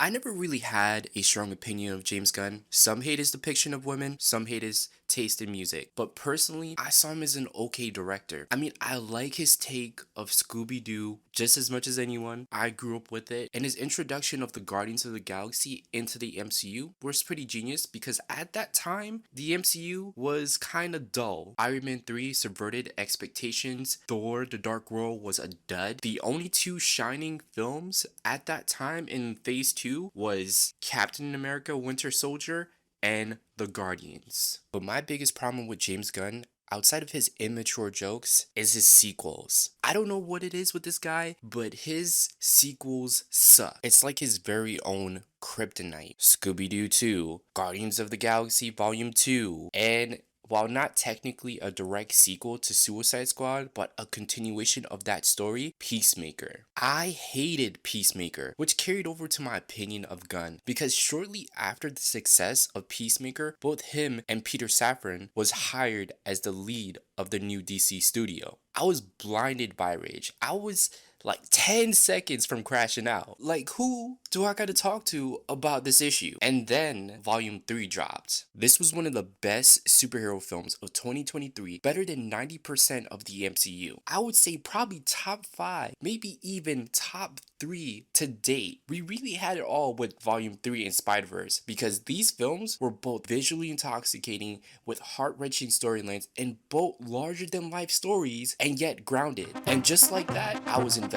I never really had a strong opinion of James Gunn. Some hate his depiction of women, some hate his taste in music. But personally, I saw him as an okay director. I mean, I like his take of Scooby-Doo just as much as anyone. I grew up with it. And his introduction of the Guardians of the Galaxy into the MCU was pretty genius because at that time, the MCU was kind of dull. Iron Man 3 subverted expectations. Thor: The Dark World was a dud. The only two shining films at that time in Phase 2 was Captain America: Winter Soldier and The Guardians. But my biggest problem with James Gunn, outside of his immature jokes, is his sequels. I don't know what it is with this guy, but his sequels suck. It's like his very own kryptonite. Scooby-Doo 2, Guardians of the Galaxy Volume 2, and while not technically a direct sequel to Suicide Squad, but a continuation of that story, Peacemaker. I hated Peacemaker, which carried over to my opinion of Gunn, because shortly after the success of Peacemaker, both him and Peter Safran was hired as the lead of the new DC studio. I was blinded by rage. I was like 10 seconds from crashing out. Like, who do I gotta talk to about this issue? And then Volume 3 dropped. This was one of the best superhero films of 2023, better than 90% of the MCU. I would say probably top 5, maybe even top 3 to date. We really had it all with Volume 3 and Spider-Verse because these films were both visually intoxicating with heart-wrenching storylines and both larger than life stories and yet grounded. And just like that, I was invested.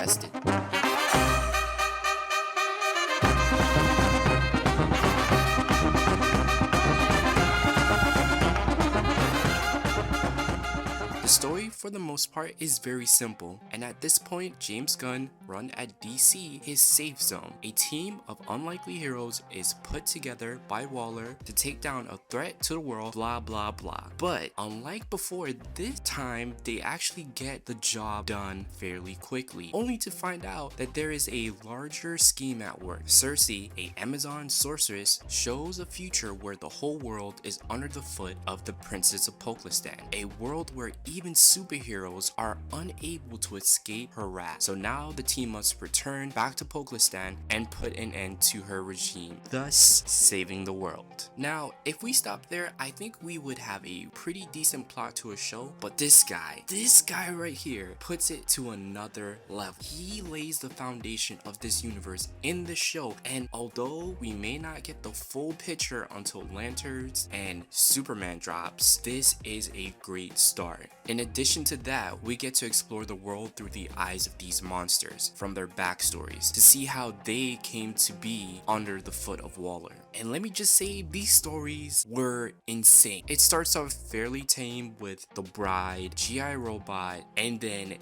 The story, for the most part, is very simple, and at this point, James Gunn run at DC his safe zone. A team of unlikely heroes is put together by Waller to take down a threat to the world, blah blah blah. But unlike before, this time they actually get the job done fairly quickly, only to find out that there is a larger scheme at work. Cersei, a Amazon sorceress, shows a future where the whole world is under the foot of the Princess of Poklistan, a world where even superheroes are unable to escape her wrath. So now the team must return back to Poklistan and put an end to her regime, thus saving the world. Now, if we stop there, I think we would have a pretty decent plot to a show, but this guy right here puts it to another level. He lays the foundation of this universe in the show, and although we may not get the full picture until Lanterns and Superman drops, this is a great start. In addition to that, we get to explore the world through the eyes of these monsters, from their backstories, to see how they came to be under the foot of Waller. And let me just say, these stories were insane. It starts off fairly tame with The Bride, G.I. Robot, and then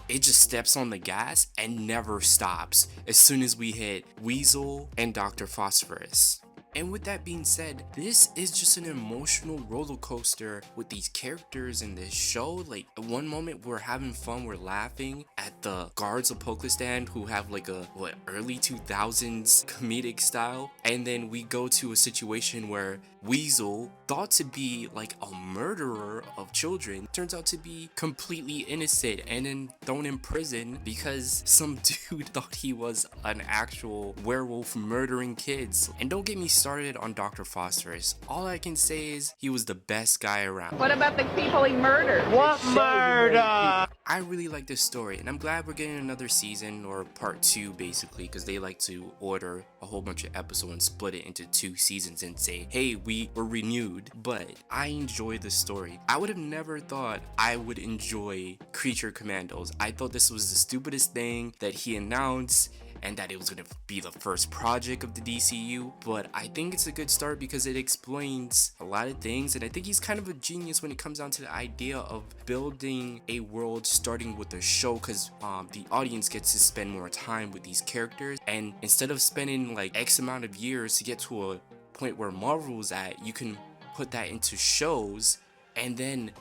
it just steps on the gas and never stops as soon as we hit Weasel and Dr. Phosphorus. And with that being said, this is just an emotional roller coaster with these characters in this show. Like, at one moment we're having fun, we're laughing at the guards of Pokistan who have like a early 2000s comedic style, and then we go to a situation where Weasel, thought to be like a murderer of children, turns out to be completely innocent and then thrown in prison because some dude thought he was an actual werewolf murdering kids. And don't get me started on Dr. Phosphorus. All I can say is he was the best guy around. What about the people he murdered? What murder? I really like this story, and I'm glad we're getting another season, or part 2 basically, because they like to order a whole bunch of episodes and split it into 2 seasons and say, hey, we were renewed. But I enjoy this story. I would have never thought I would enjoy Creature Commandos. I thought this was the stupidest thing that he announced, and that it was going to be the first project of the DCU, but I think it's a good start because it explains a lot of things, and I think he's kind of a genius when it comes down to the idea of building a world starting with a show, because the audience gets to spend more time with these characters, and instead of spending like X amount of years to get to a point where Marvel's at, you can put that into shows and then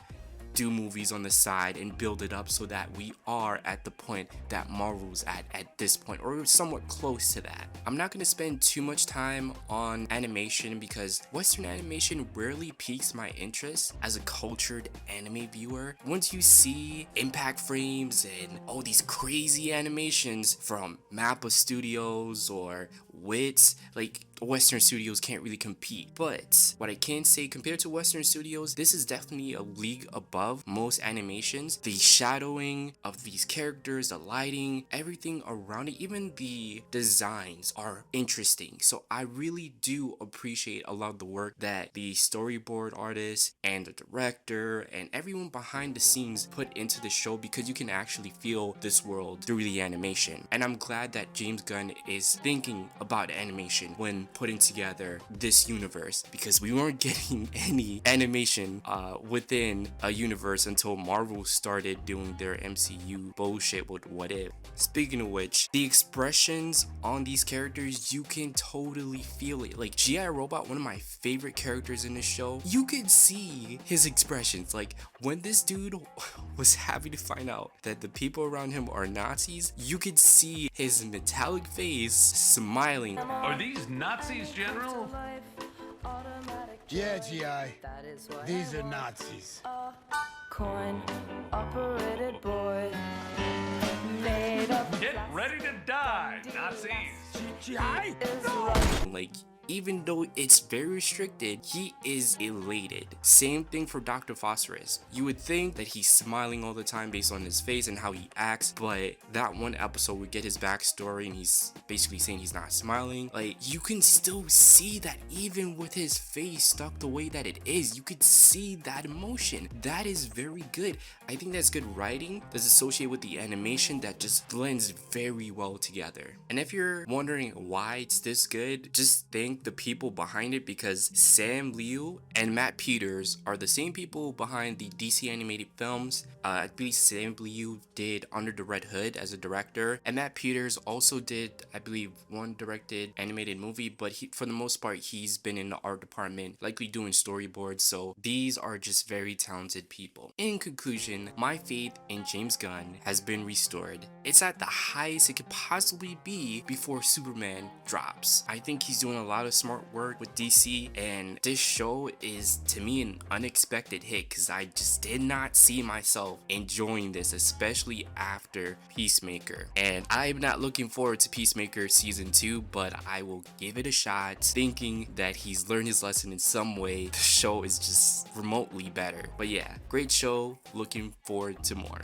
do movies on the side and build it up so that we are at the point that Marvel's at this point, or somewhat close to that. I'm not going to spend too much time on animation because Western animation rarely piques my interest as a cultured anime viewer. Once you see impact frames and all these crazy animations from Mappa Studios or wits, like Western studios can't really compete. But what I can say, compared to Western studios, this is definitely a league above most animations. The shadowing of these characters, the lighting, everything around it, even the designs are interesting. So I really do appreciate a lot of the work that the storyboard artist and the director and everyone behind the scenes put into the show, because you can actually feel this world through the animation. And I'm glad that James Gunn is thinking about animation when putting together this universe, because we weren't getting any animation within a universe until Marvel started doing their MCU bullshit with What If. Speaking of which, the expressions on these characters, you can totally feel it. Like G.I. Robot, one of my favorite characters in this show, you could see his expressions. Like when this dude was happy to find out that the people around him are Nazis, you could see his metallic face smiling. Are these Nazis, General? Yeah, G.I. These are Nazis. Coin operated boy made up. Get ready to die, Nazis! G.I.? Like, even though it's very restricted, he is elated. Same thing for Dr. Phosphorus. You would think that he's smiling all the time based on his face and how he acts, but that one episode we get his backstory and he's basically saying he's not smiling. Like, you can still see that even with his face stuck the way that it is, you could see that emotion. That is very good. I think that's good writing that's associated with the animation that just blends very well together. And if you're wondering why it's this good, just think the people behind it, because Sam Liu and Matt Peters are the same people behind the DC animated films. I believe Sam Liu did Under the Red Hood as a director, and Matt Peters also did, I believe, one directed animated movie, but for the most part he's been in the art department, likely doing storyboards. So these are just very talented people. In conclusion, my faith in James Gunn has been restored. It's at the highest it could possibly be before Superman drops. I think he's doing a lot of smart work with DC, and this show is to me an unexpected hit, because I just did not see myself enjoying this, especially after Peacemaker. And I'm not looking forward to Peacemaker season 2, but I will give it a shot, thinking that he's learned his lesson in some way. The show is just remotely better. But yeah, great show, looking forward to more.